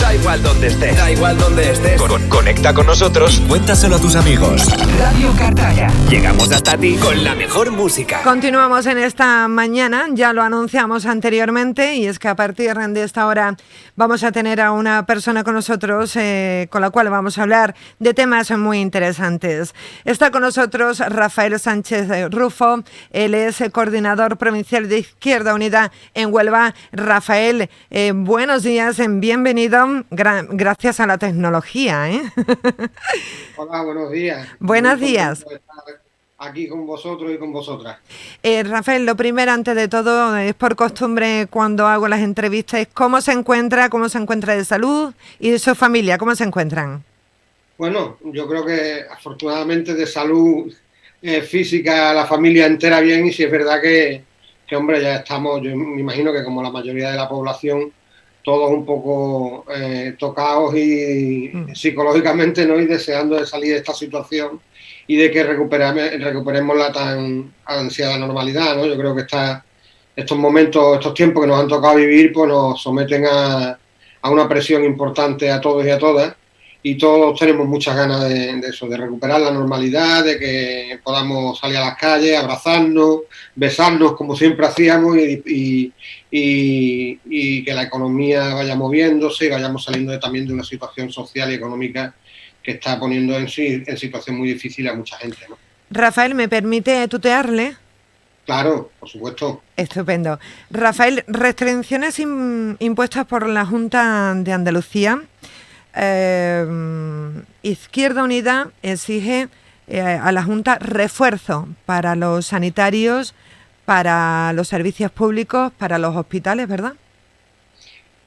Da igual donde estés. Da igual donde estés. Conecta con nosotros y cuéntaselo a tus amigos. Radio Cartaya. Llegamos hasta ti con la mejor música. Continuamos en esta mañana, ya lo anunciamos anteriormente, y es que a partir de esta hora vamos a tener a una persona con nosotros con la cual vamos a hablar de temas muy interesantes. Está con nosotros Rafael Sánchez Rufo, él es coordinador provincial de Izquierda Unida en Huelva. Rafael, buenos días, bienvenido, gracias a la tecnología. Hola, buenos días. Buenos días. Aquí con vosotros y con vosotras. Rafael, lo primero, antes de todo, es por costumbre cuando hago las entrevistas, ¿cómo se encuentra de salud y de su familia? ¿Cómo se encuentran? Bueno, yo creo que afortunadamente de salud física la familia entera bien, y si es verdad que hombre, ya estamos, yo me imagino que como la mayoría de la población, todos un poco tocados y psicológicamente, ¿no? Y deseando de salir de esta situación y de que recuperemos la tan ansiada normalidad, ¿no? Yo creo que estos momentos, estos tiempos que nos han tocado vivir, pues nos someten a una presión importante a todos y a todas, y todos tenemos muchas ganas de eso, de recuperar la normalidad, de que podamos salir a las calles, abrazarnos, besarnos como siempre hacíamos, y que la economía vaya moviéndose y vayamos saliendo también de una situación social y económica que está poniendo en situación muy difícil a mucha gente, ¿no? Rafael, ¿me permite tutearle? Claro, por supuesto. Estupendo. Rafael, restricciones impuestas por la Junta de Andalucía. Izquierda Unida exige a la Junta refuerzo para los sanitarios, para los servicios públicos, para los hospitales, ¿verdad?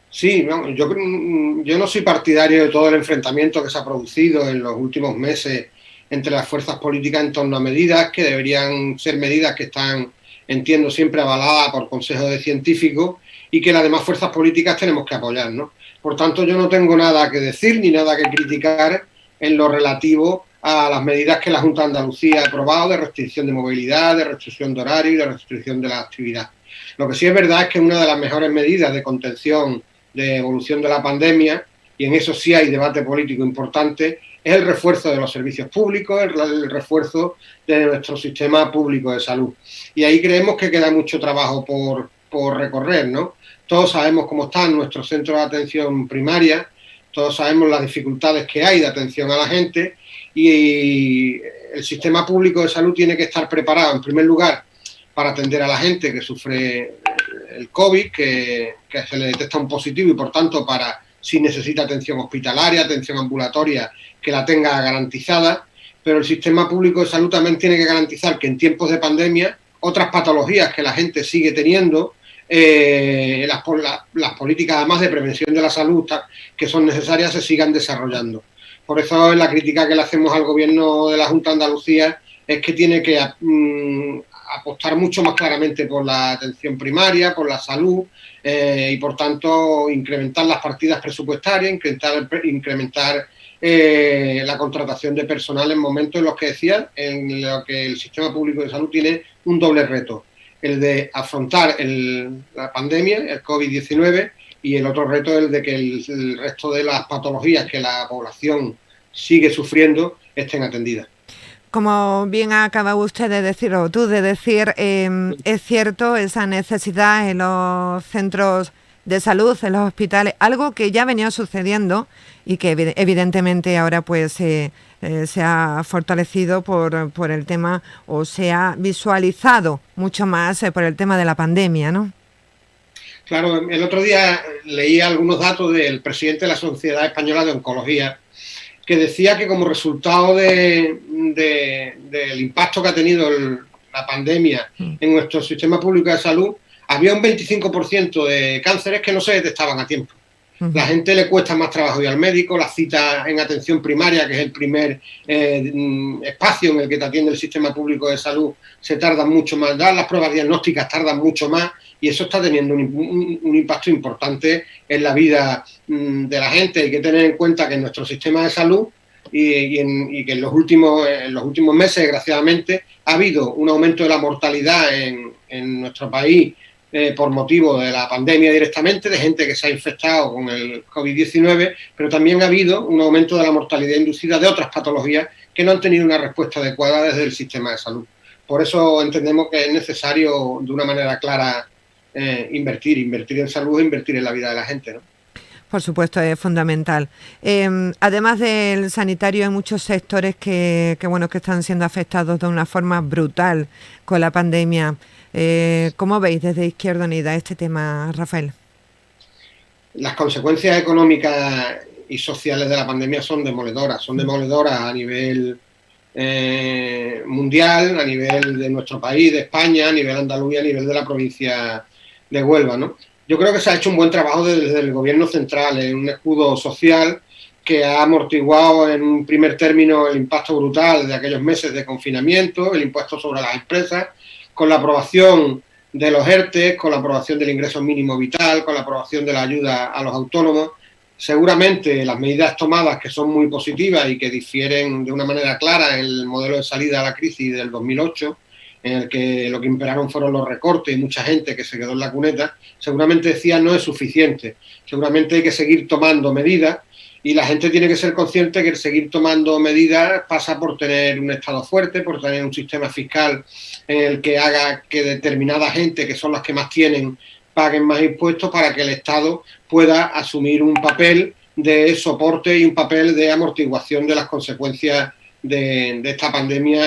Sí, yo no soy partidario de todo el enfrentamiento que se ha producido en los últimos meses entre las fuerzas políticas en torno a medidas que deberían ser medidas que están, entiendo, siempre avaladas por consejos de científicos, y que las demás fuerzas políticas tenemos que apoyar, ¿no? Por tanto, yo no tengo nada que decir ni nada que criticar en lo relativo a las medidas que la Junta de Andalucía ha aprobado de restricción de movilidad, de restricción de horario y de restricción de la actividad. Lo que sí es verdad es que una de las mejores medidas de contención de evolución de la pandemia, y en eso sí hay debate político importante, es el refuerzo de los servicios públicos, el refuerzo de nuestro sistema público de salud. Y ahí creemos que queda mucho trabajo por recorrer, ¿no? Todos sabemos cómo están nuestros centros de atención primaria, todos sabemos las dificultades que hay de atención a la gente, y el sistema público de salud tiene que estar preparado, en primer lugar, para atender a la gente que sufre el COVID, que se le detecta un positivo, y por tanto, para si necesita atención hospitalaria, atención ambulatoria, que la tenga garantizada. Pero el sistema público de salud también tiene que garantizar que en tiempos de pandemia, otras patologías que la gente sigue teniendo, las políticas además de prevención de la salud que son necesarias, se sigan desarrollando. Por eso la crítica que le hacemos al gobierno de la Junta de Andalucía es que tiene que apostar mucho más claramente por la atención primaria, por la salud, y por tanto incrementar las partidas presupuestarias, incrementar la contratación de personal en momentos en los que decía, en los que el sistema público de salud tiene un doble reto: el de afrontar la pandemia, el COVID-19, y el otro reto es el de que el resto de las patologías que la población sigue sufriendo estén atendidas. Como bien acaba usted de decir, o tú de decir, es cierto esa necesidad en los centros de salud, en los hospitales, algo que ya venía sucediendo y que evidentemente ahora pues se ha fortalecido por el tema, o se ha visualizado mucho más por el tema de la pandemia, ¿no? Claro, el otro día leí algunos datos del presidente de la Sociedad Española de Oncología, que decía que como resultado del impacto que ha tenido la pandemia en nuestro sistema público de salud, había un 25% de cánceres que no se detectaban a tiempo. La gente le cuesta más trabajo ir al médico, las citas en atención primaria, que es el primer espacio en el que te atiende el sistema público de salud, se tardan mucho más, las pruebas diagnósticas tardan mucho más, y eso está teniendo un impacto importante en la vida de la gente. Hay que tener en cuenta que en nuestro sistema de salud y que en los últimos meses, desgraciadamente, ha habido un aumento de la mortalidad en nuestro país por motivo de la pandemia directamente, de gente que se ha infectado con el COVID-19, pero también ha habido un aumento de la mortalidad inducida de otras patologías que no han tenido una respuesta adecuada desde el sistema de salud. Por eso entendemos que es necesario, de una manera clara, invertir en salud e invertir en la vida de la gente, ¿no? Por supuesto, es fundamental. Además del sanitario, hay muchos sectores que están siendo afectados de una forma brutal con la pandemia. ¿Cómo veis desde Izquierda Unida este tema, Rafael? Las consecuencias económicas y sociales de la pandemia son demoledoras a nivel mundial, a nivel de nuestro país, de España, a nivel andaluz y a nivel de la provincia de Huelva, ¿no? Yo creo que se ha hecho un buen trabajo desde el gobierno central en un escudo social que ha amortiguado en un primer término el impacto brutal de aquellos meses de confinamiento, el impuesto sobre las empresas, con la aprobación de los ERTE, con la aprobación del ingreso mínimo vital, con la aprobación de la ayuda a los autónomos. Seguramente las medidas tomadas, que son muy positivas y que difieren de una manera clara en el modelo de salida a la crisis del 2008, en el que lo que imperaron fueron los recortes y mucha gente que se quedó en la cuneta, seguramente decía no es suficiente. Seguramente hay que seguir tomando medidas y la gente tiene que ser consciente que el seguir tomando medidas pasa por tener un Estado fuerte, por tener un sistema fiscal en el que haga que determinada gente, que son las que más tienen, paguen más impuestos para que el Estado pueda asumir un papel de soporte y un papel de amortiguación de las consecuencias de esta pandemia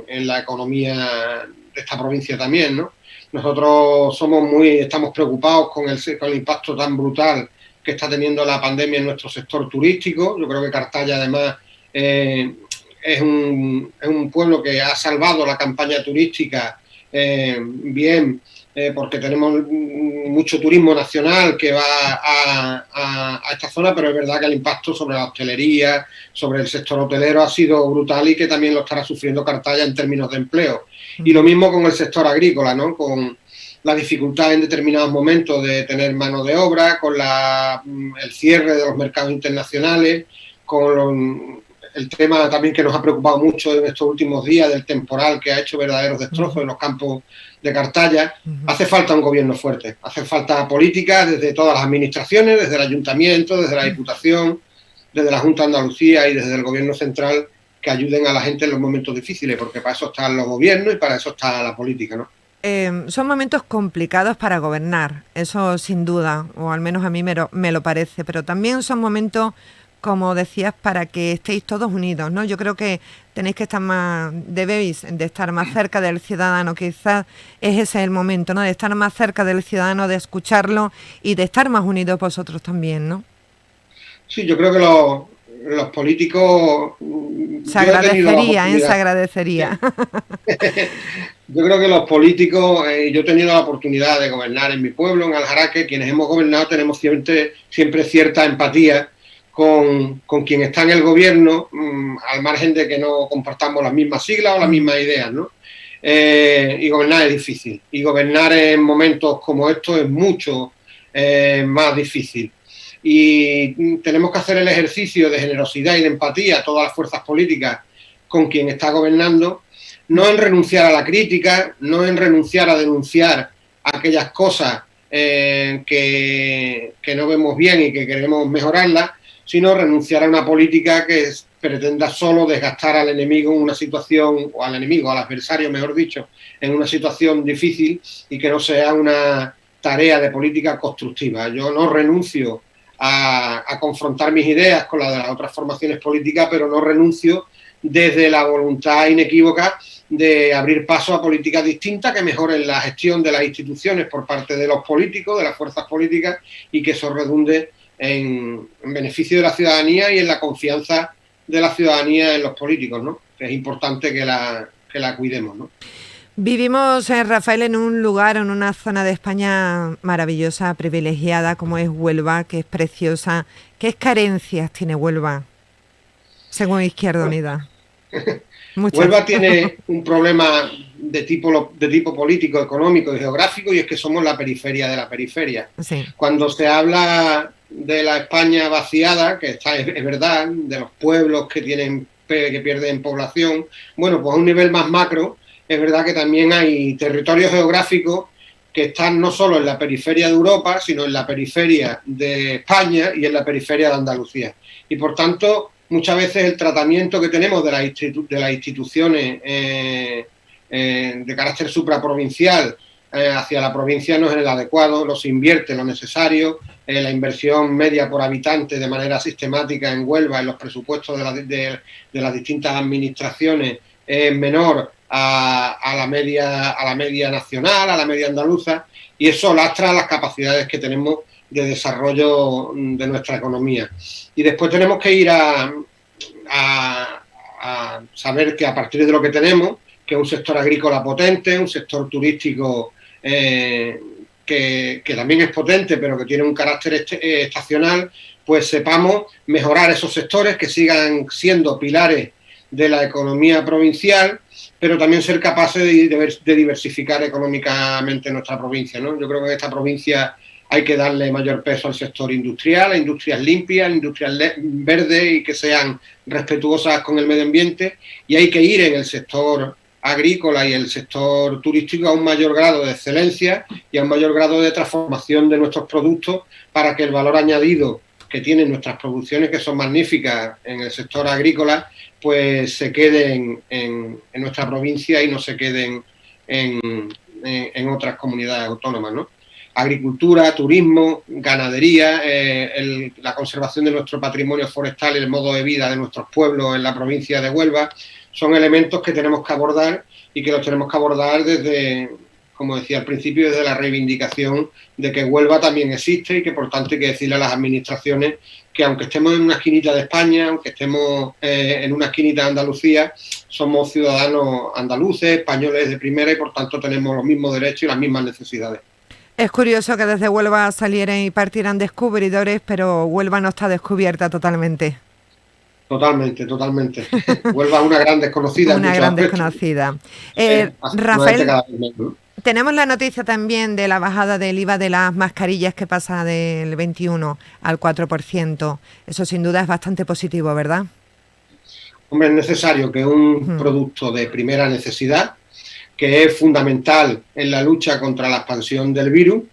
en la economía de esta provincia también, ¿no? Nosotros estamos preocupados con el impacto tan brutal que está teniendo la pandemia en nuestro sector turístico. Yo creo que Cartaya, además, es un pueblo que ha salvado la campaña turística bien, porque tenemos mucho turismo nacional que va a esta zona, pero es verdad que el impacto sobre la hostelería, sobre el sector hotelero ha sido brutal y que también lo estará sufriendo Cartaya en términos de empleo. Y lo mismo con el sector agrícola, ¿no? Con la dificultad en determinados momentos de tener mano de obra, con el cierre de los mercados internacionales, con el tema también que nos ha preocupado mucho en estos últimos días del temporal que ha hecho verdaderos destrozos en los campos de Cartaya. Hace falta un gobierno fuerte, hace falta políticas desde todas las administraciones, desde el ayuntamiento, desde la Diputación, desde la Junta de Andalucía y desde el gobierno central, que ayuden a la gente en los momentos difíciles, porque para eso están los gobiernos y para eso está la política, ¿no? Son momentos complicados para gobernar, eso sin duda, o al menos a mí me lo parece, pero también son momentos, como decías, para que estéis todos unidos, ¿no? Yo creo que debéis de estar más cerca del ciudadano, quizás es ese el momento, ¿no? De estar más cerca del ciudadano, de escucharlo y de estar más unidos vosotros también, ¿no? Sí, yo creo que los políticos... Se agradecería. Yo creo que los políticos, yo he tenido la oportunidad de gobernar en mi pueblo, en Aljaraque. Quienes hemos gobernado tenemos siempre cierta empatía con quien está en el gobierno, al margen de que no compartamos las mismas siglas o las mismas ideas, ¿no? Y gobernar es difícil. Y gobernar en momentos como estos es mucho más difícil. Y tenemos que hacer el ejercicio de generosidad y de empatía a todas las fuerzas políticas con quien está gobernando, no en renunciar a la crítica, no en renunciar a denunciar aquellas cosas que no vemos bien y que queremos mejorarlas, sino renunciar a una política que pretenda solo desgastar al enemigo en una situación, o al adversario, mejor dicho, en una situación difícil, y que no sea una tarea de política constructiva. Yo no renuncio a confrontar mis ideas con las de las otras formaciones políticas, pero no renuncio desde la voluntad inequívoca de abrir paso a políticas distintas que mejoren la gestión de las instituciones por parte de los políticos, de las fuerzas políticas, y que eso redunde en beneficio de la ciudadanía y en la confianza de la ciudadanía en los políticos, ¿no? Es importante que la cuidemos, ¿no? Vivimos, Rafael, en un lugar, en una zona de España maravillosa, privilegiada, como es Huelva, que es preciosa. ¿Qué carencias tiene Huelva, según Izquierda Unida? Huelva tiene un problema de tipo político, económico y geográfico, y es que somos la periferia de la periferia. Sí. Cuando se habla de la España vaciada, que es verdad, de los pueblos que pierden población, bueno, pues a un nivel más macro, es verdad que también hay territorios geográficos que están no solo en la periferia de Europa, sino en la periferia de España y en la periferia de Andalucía. Y por tanto, muchas veces el tratamiento que tenemos de las instituciones de carácter supraprovincial hacia la provincia no es el adecuado, no se invierte lo necesario, la inversión media por habitante de manera sistemática en Huelva, en los presupuestos de las distintas administraciones, es menor a la media nacional, a la media andaluza, y eso lastra las capacidades que tenemos de desarrollo de nuestra economía. Y después tenemos que ir a saber que a partir de lo que tenemos, que es un sector agrícola potente, un sector turístico que también es potente, pero que tiene un carácter estacional, pues sepamos mejorar esos sectores, que sigan siendo pilares de la economía provincial, pero también ser capaces de diversificar económicamente nuestra provincia, ¿no? Yo creo que en esta provincia hay que darle mayor peso al sector industrial, a industrias limpias, a industrias verdes y que sean respetuosas con el medio ambiente, y hay que ir en el sector agrícola y el sector turístico a un mayor grado de excelencia y a un mayor grado de transformación de nuestros productos para que el valor añadido que tienen nuestras producciones, que son magníficas en el sector agrícola, pues se queden en nuestra provincia y no se queden en otras comunidades autónomas, ¿no? Agricultura, turismo, ganadería, la conservación de nuestro patrimonio forestal y el modo de vida de nuestros pueblos en la provincia de Huelva son elementos que tenemos que abordar y que los tenemos que abordar desde, como decía al principio, desde la reivindicación de que Huelva también existe y que por tanto hay que decirle a las administraciones que aunque estemos en una esquinita de España, aunque estemos en una esquinita de Andalucía, somos ciudadanos andaluces, españoles de primera y por tanto tenemos los mismos derechos y las mismas necesidades. Es curioso que desde Huelva salieran y partieran descubridores, pero Huelva no está descubierta totalmente. Totalmente. Huelva es una gran desconocida. Una gran desconocida. Rafael, tenemos la noticia también de la bajada del IVA de las mascarillas que pasa del 21 al 4%. Eso sin duda es bastante positivo, ¿verdad? Hombre, es necesario que un producto de primera necesidad, que es fundamental en la lucha contra la expansión del virus,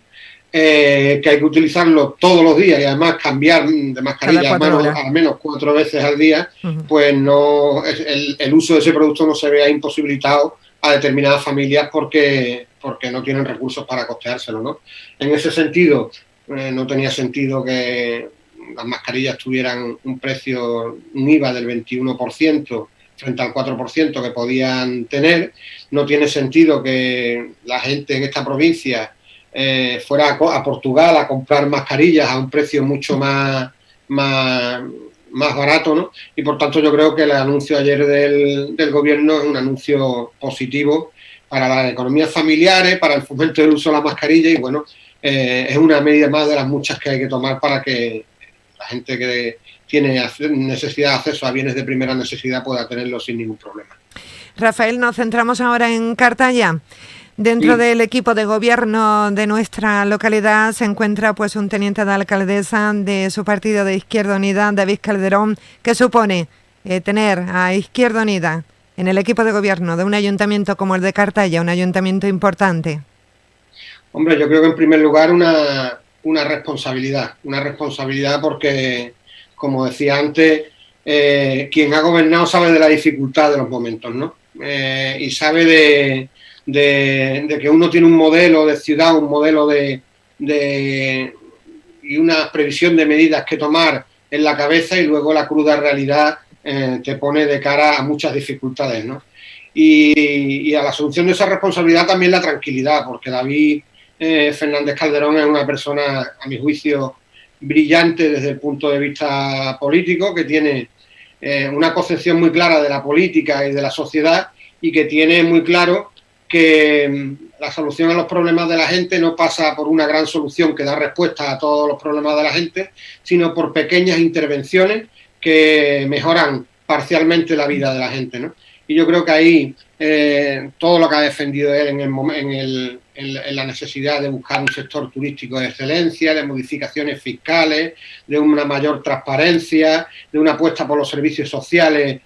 que hay que utilizarlo todos los días y además cambiar de mascarilla al menos 4 veces al día, pues no el uso de ese producto no se vea imposibilitado a determinadas familias porque no tienen recursos para costeárselo, ¿no? En ese sentido, no tenía sentido que las mascarillas tuvieran un precio, un IVA del 21% frente al 4% que podían tener. No tiene sentido que la gente en esta provincia fuera a Portugal a comprar mascarillas a un precio mucho más barato, ¿no? Y por tanto yo creo que el anuncio ayer del gobierno es un anuncio positivo para las economías familiares, para el fomento del uso de la mascarilla y bueno, es una medida más de las muchas que hay que tomar para que la gente que tiene necesidad de acceso a bienes de primera necesidad pueda tenerlo sin ningún problema. Rafael, nos centramos ahora en Cartaya. Dentro del equipo de gobierno de nuestra localidad se encuentra pues un teniente de alcaldesa de su partido de Izquierda Unida, David Calderón. ¿Qué supone tener a Izquierda Unida en el equipo de gobierno de un ayuntamiento como el de Cartaya, un ayuntamiento importante? Hombre, yo creo que en primer lugar una responsabilidad porque, como decía antes, quien ha gobernado sabe de la dificultad de los momentos, ¿no? Y sabe de que uno tiene un modelo de ciudad, un modelo y una previsión de medidas que tomar en la cabeza y luego la cruda realidad te pone de cara a muchas dificultades, ¿no? Y a la solución de esa responsabilidad también la tranquilidad, porque David Fernández Calderón es una persona, a mi juicio, brillante desde el punto de vista político, que tiene una concepción muy clara de la política y de la sociedad y que tiene muy claro que la solución a los problemas de la gente no pasa por una gran solución que da respuesta a todos los problemas de la gente, sino por pequeñas intervenciones que mejoran parcialmente la vida de la gente, ¿no? Y yo creo que ahí todo lo que ha defendido él en la necesidad de buscar un sector turístico de excelencia, de modificaciones fiscales, de una mayor transparencia, de una apuesta por los servicios sociales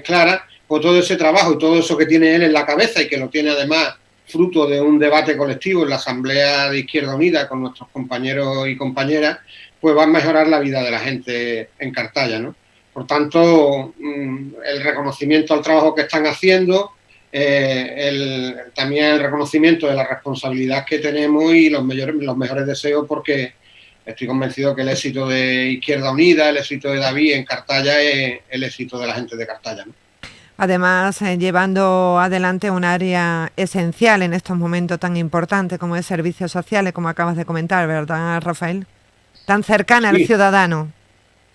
clara, pues todo ese trabajo y todo eso que tiene él en la cabeza y que lo tiene además fruto de un debate colectivo en la Asamblea de Izquierda Unida con nuestros compañeros y compañeras, pues va a mejorar la vida de la gente en Cartaya, ¿no? Por tanto, el reconocimiento al trabajo que están haciendo, también el reconocimiento de la responsabilidad que tenemos y los mejores deseos, porque estoy convencido que el éxito de Izquierda Unida, el éxito de David en Cartaya es el éxito de la gente de Cartaya, ¿no? Además, llevando adelante un área esencial en estos momentos tan importantes como es servicios sociales, como acabas de comentar, ¿verdad, Rafael? Tan cercana al ciudadano.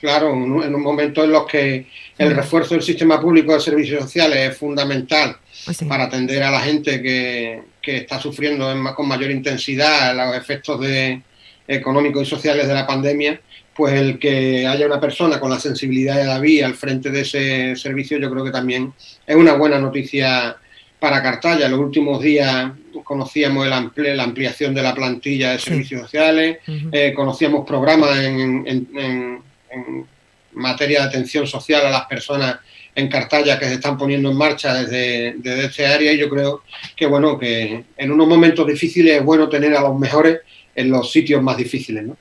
Claro, en un momento en los que el refuerzo del sistema público de servicios sociales es fundamental para atender a la gente que está sufriendo con mayor intensidad los efectos económicos y sociales de la pandemia, pues el que haya una persona con la sensibilidad de David al frente de ese servicio, yo creo que también es una buena noticia para Cartaya. En los últimos días conocíamos la ampliación de la plantilla de servicios sociales, conocíamos programas en materia de atención social a las personas en Cartaya que se están poniendo en marcha desde este área, y yo creo que, bueno, que en unos momentos difíciles es bueno tener a los mejores en los sitios más difíciles, ¿no?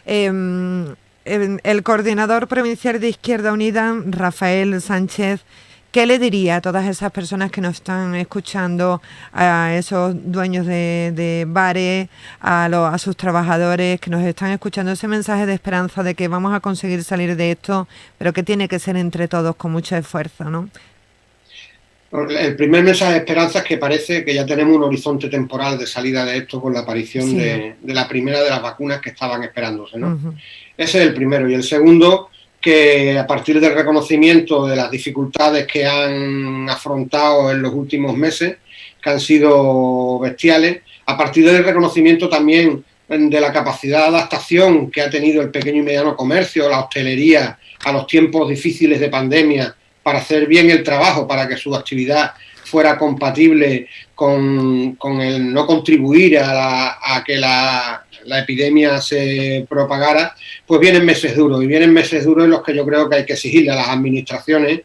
El coordinador provincial de Izquierda Unida, Rafael Sánchez, ¿qué le diría a todas esas personas que nos están escuchando, a esos dueños de bares, a sus trabajadores que nos están escuchando, ese mensaje de esperanza de que vamos a conseguir salir de esto, pero que tiene que ser entre todos con mucho esfuerzo, ¿no? El primer mensaje de esperanza es que parece que ya tenemos un horizonte temporal de salida de esto con la aparición de la primera de las vacunas que estaban esperándose, ¿no? Ese es el primero. Y el segundo, que a partir del reconocimiento de las dificultades que han afrontado en los últimos meses, que han sido bestiales, a partir del reconocimiento también de la capacidad de adaptación que ha tenido el pequeño y mediano comercio, la hostelería, a los tiempos difíciles de pandemia, para hacer bien el trabajo, para que su actividad fuera compatible con el no contribuir a que la epidemia se propagara, pues vienen meses duros, y vienen meses duros en los que yo creo que hay que exigirle a las administraciones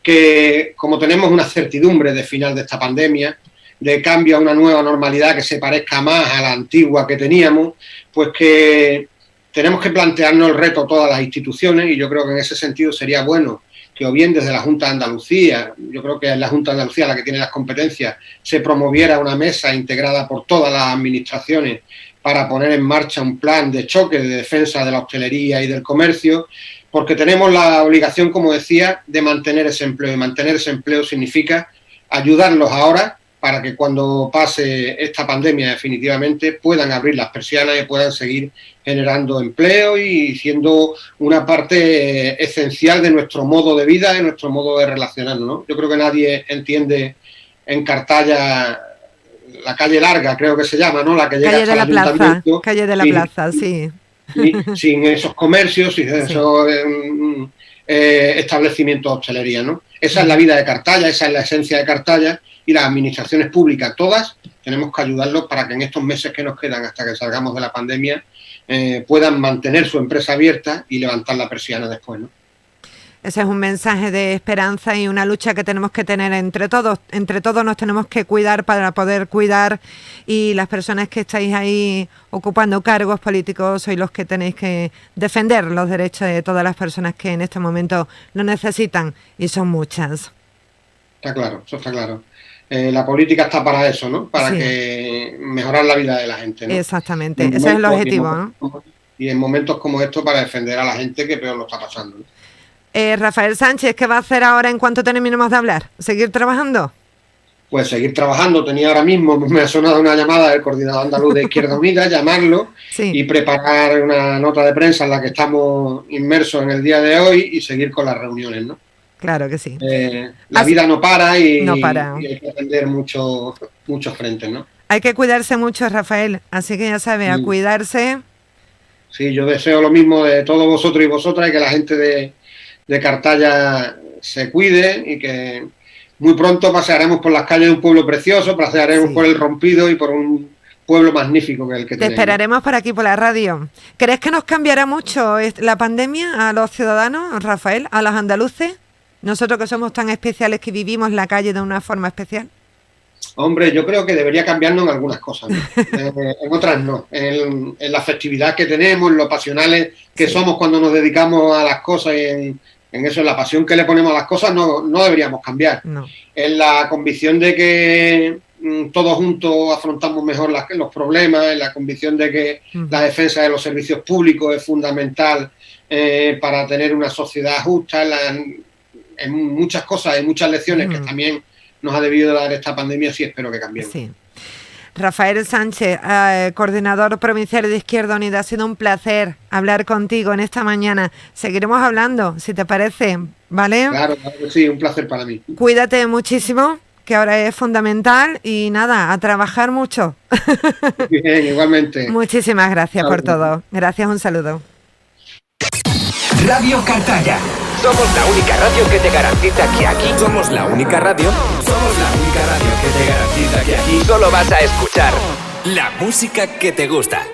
que, como tenemos una certidumbre de final de esta pandemia, de cambio a una nueva normalidad que se parezca más a la antigua que teníamos, pues que tenemos que plantearnos el reto todas las instituciones, y yo creo que en ese sentido sería bueno que o bien desde la Junta de Andalucía, yo creo que es la Junta de Andalucía la que tiene las competencias, se promoviera una mesa integrada por todas las administraciones para poner en marcha un plan de choque de defensa de la hostelería y del comercio, porque tenemos la obligación, como decía, de mantener ese empleo. Y mantener ese empleo significa ayudarlos ahora para que cuando pase esta pandemia definitivamente puedan abrir las persianas y puedan seguir generando empleo y siendo una parte esencial de nuestro modo de vida y nuestro modo de relacionarnos, ¿no? Yo creo que nadie entiende en Cartalla la calle larga, creo que se llama, ¿no? La que llega hasta el ayuntamiento. Calle de la Plaza, sí. Sin esos comercios, sin esos establecimientos de hostelería, ¿no? Esa es la vida de Cartaya, esa es la esencia de Cartaya, y las administraciones públicas, todas, tenemos que ayudarlos para que en estos meses que nos quedan hasta que salgamos de la pandemia puedan mantener su empresa abierta y levantar la persiana después, ¿no? Ese es un mensaje de esperanza y una lucha que tenemos que tener entre todos. Entre todos nos tenemos que cuidar para poder cuidar, y las personas que estáis ahí ocupando cargos políticos sois los que tenéis que defender los derechos de todas las personas que en este momento lo necesitan, y son muchas. Está claro, eso está claro. La política está para eso, ¿no? Para que mejorar la vida de la gente, ¿no? Exactamente, ese es el objetivo, ¿no? Y en momentos como estos para defender a la gente que peor lo está pasando, ¿no? Rafael Sánchez, ¿qué va a hacer ahora en cuanto terminemos de hablar? ¿Seguir trabajando? Pues seguir trabajando. Tenía ahora mismo, me ha sonado una llamada del coordinador andaluz de Izquierda Unida, llamarlo y preparar una nota de prensa en la que estamos inmersos en el día de hoy y seguir con las reuniones, ¿no? Claro que sí. La vida no para y hay que atender muchos frentes, ¿no? Hay que cuidarse mucho, Rafael, así que ya sabes, a cuidarse. Sí, yo deseo lo mismo de todos vosotros y vosotras, y que la gente de Cartaya se cuide, y que muy pronto pasearemos por las calles de un pueblo precioso, pasearemos por el Rompido y por un pueblo magnífico que es el que tenemos. Te esperaremos por aquí, por la radio. ¿Crees que nos cambiará mucho la pandemia a los ciudadanos, Rafael, a los andaluces? Nosotros que somos tan especiales, que vivimos la calle de una forma especial. Hombre, yo creo que debería cambiarnos en algunas cosas, ¿no? En otras no. En la afectividad que tenemos, en lo pasionales que somos cuando nos dedicamos a las cosas y en eso, en la pasión que le ponemos a las cosas, no deberíamos cambiar. No. En la convicción de que todos juntos afrontamos mejor los problemas, en la convicción de que la defensa de los servicios públicos es fundamental para tener una sociedad justa, en muchas cosas, en muchas lecciones que también nos ha debido dar esta pandemia, sí espero que cambiemos. Sí. Rafael Sánchez, coordinador provincial de Izquierda Unida, ha sido un placer hablar contigo en esta mañana. Seguiremos hablando, si te parece, ¿vale? Claro que sí, un placer para mí. Cuídate muchísimo, que ahora es fundamental, y nada, a trabajar mucho. Bien, igualmente. Muchísimas gracias por todo. Gracias, un saludo. Radio Cartaya. Somos la única radio que te garantiza que aquí somos la única radio. Somos la única radio que te garantiza que aquí solo vas a escuchar la música que te gusta.